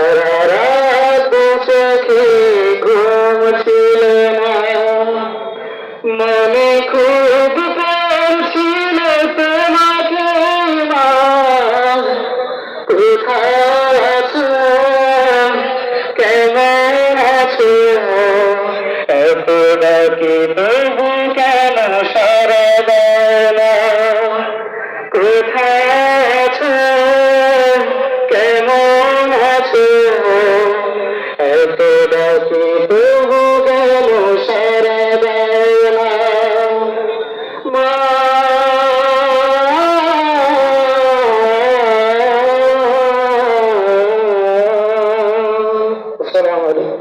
সারা রাত চোখে ঘুম ছিল না, মনে খুব প্রেম ছিল তোমাকে মা। কোথায় আছো, কেমন আছো, এত ডাকি তবু কেন সারা দাও না? কোথায় আছো, কেমন আছো, এত ডাকি তবু কেন সারা দাও না? মা, আসসালামু আলাইকুম।